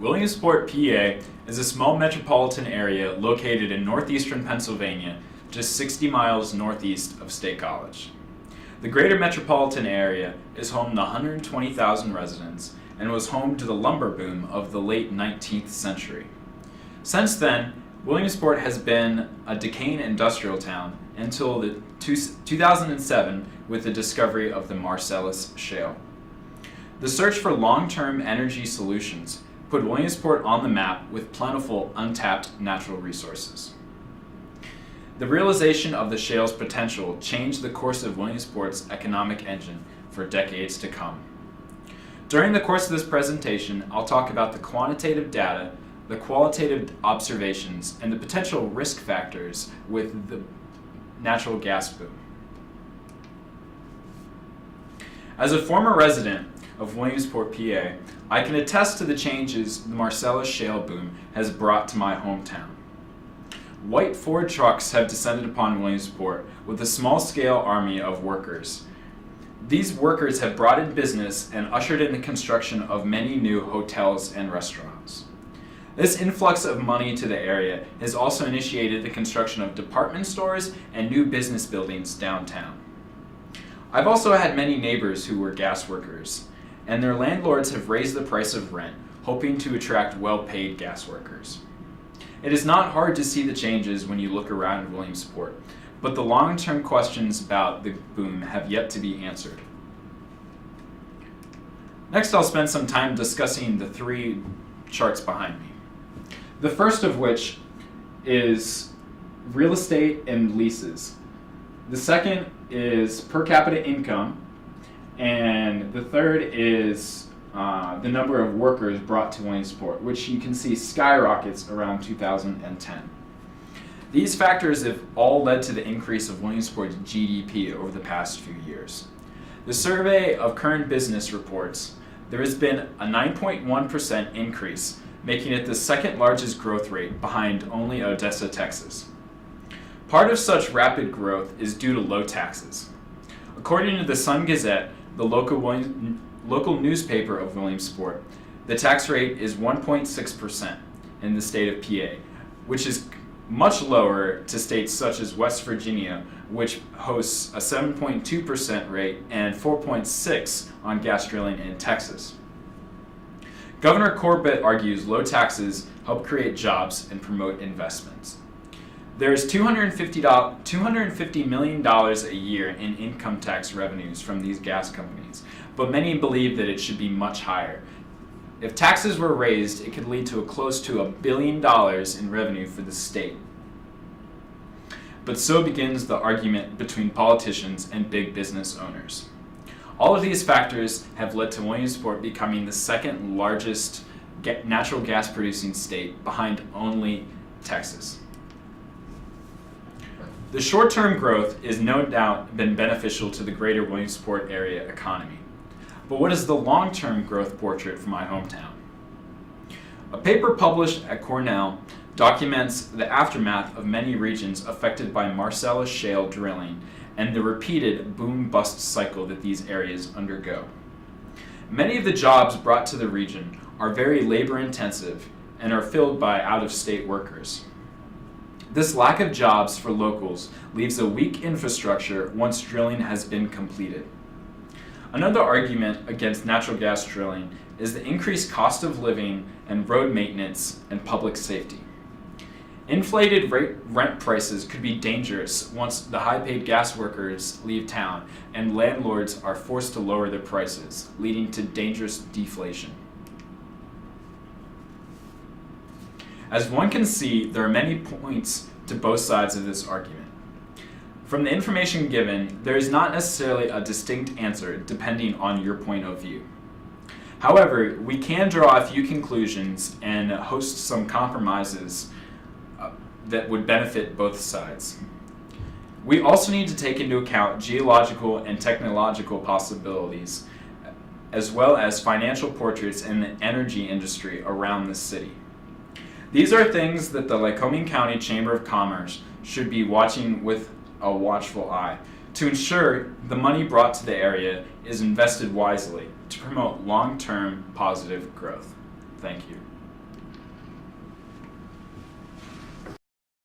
Williamsport, PA is a small metropolitan area located in northeastern Pennsylvania, just 60 miles northeast of State College. The greater metropolitan area is home to 120,000 residents and was home to the lumber boom of the late 19th century. Since then, Williamsport has been a decaying industrial town until 2007 with the discovery of the Marcellus Shale. The search for long-term energy solutions put Williamsport on the map with plentiful, untapped natural resources. The realization of the shale's potential changed the course of Williamsport's economic engine for decades to come. During the course of this presentation, I'll talk about the quantitative data, the qualitative observations, and the potential risk factors with the natural gas boom. As a former resident of Williamsport, PA, I can attest to the changes the Marcellus Shale boom has brought to my hometown. White Ford trucks have descended upon Williamsport with a small-scale army of workers. These workers have brought in business and ushered in the construction of many new hotels and restaurants. This influx of money to the area has also initiated the construction of department stores and new business buildings downtown. I've also had many neighbors who were gas workers, and their landlords have raised the price of rent, hoping to attract well-paid gas workers. It is not hard to see the changes when you look around Williamsport, but the long-term questions about the boom have yet to be answered. Next, I'll spend some time discussing the three charts behind me. The first of which is real estate and leases. The second is per capita income, and the third is the number of workers brought to Williamsport, which you can see skyrockets around 2010. These factors have all led to the increase of Williamsport's GDP over the past few years. The survey of current business reports there has been a 9.1% increase, making it the second largest growth rate behind only Odessa, Texas. Part of such rapid growth is due to low taxes. According to the Sun Gazette, the local newspaper of Williamsport, the tax rate is 1.6% in the state of PA, which is much lower to states such as West Virginia, which hosts a 7.2% rate and 4.6% on gas drilling in Texas. Governor Corbett argues low taxes help create jobs and promote investments. There is $250 million a year in income tax revenues from these gas companies, but many believe that it should be much higher. If taxes were raised, it could lead to close to $1 billion in revenue for the state. But so begins the argument between politicians and big business owners. All of these factors have led to Williamsport becoming the second largest natural gas producing state behind only Texas. The short-term growth is no doubt been beneficial to the greater Williamsport area economy. But what is the long-term growth portrait for my hometown? A paper published at Cornell documents the aftermath of many regions affected by Marcellus Shale drilling and the repeated boom-bust cycle that these areas undergo. Many of the jobs brought to the region are very labor-intensive and are filled by out-of-state workers. This lack of jobs for locals leaves a weak infrastructure once drilling has been completed. Another argument against natural gas drilling is the increased cost of living and road maintenance and public safety. Inflated rent prices could be dangerous once the high-paid gas workers leave town and landlords are forced to lower their prices, leading to dangerous deflation. As one can see, there are many points to both sides of this argument. From the information given, there is not necessarily a distinct answer depending on your point of view. However, we can draw a few conclusions and host some compromises that would benefit both sides. We also need to take into account geological and technological possibilities, as well as financial portraits in the energy industry around the city. These are things that the Lycoming County Chamber of Commerce should be watching with a watchful eye to ensure the money brought to the area is invested wisely to promote long-term positive growth. Thank you.